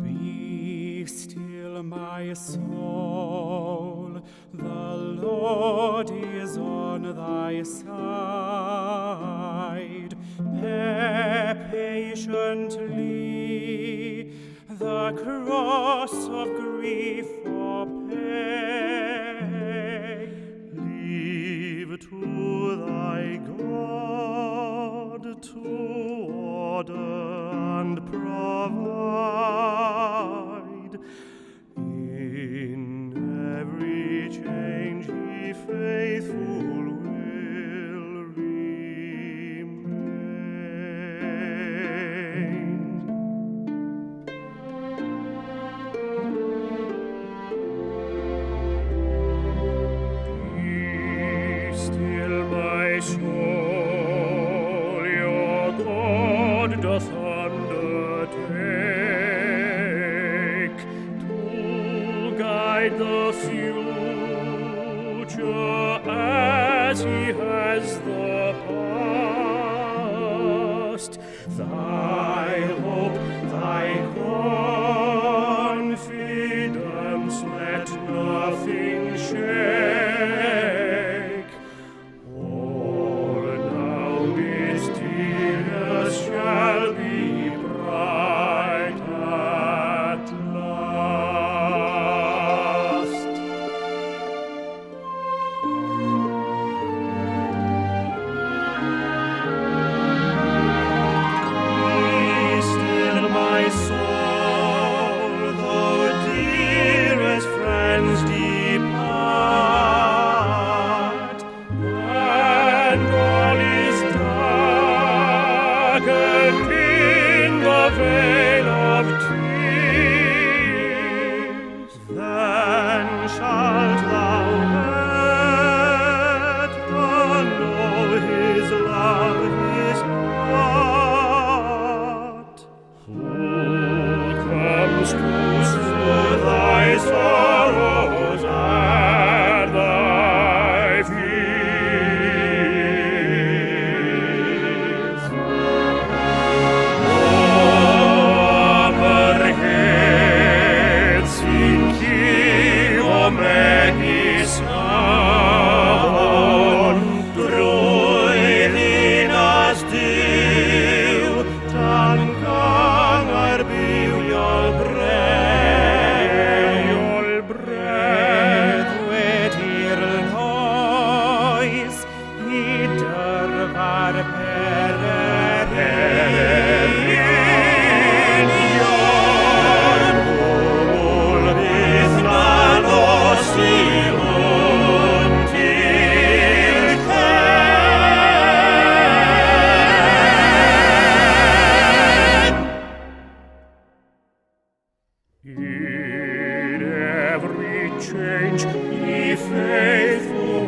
Be still, my soul, the Lord is on thy side. Bear patiently the cross of grief for pain. Leave to thy God to order and provide. In every change he faithful will remain. Be still, my soul, your God doth undertake to guide the future as he has the past. Thy hope, thy confidence, let nothing shake. All now mysterious shall be bright at last. Be still, my soul, though dearest friends depart, and all is darkened in the veil of tears. Then shalt thou better know his love, his heart, who comes to soothe thy sorrows and thy fears. Overhead sinkivo megis navon, druidinas div, tan gangar bivjol breath with ear noise, he dervar pererin yon mul bithnan osilun tilken. In every change, ye faithful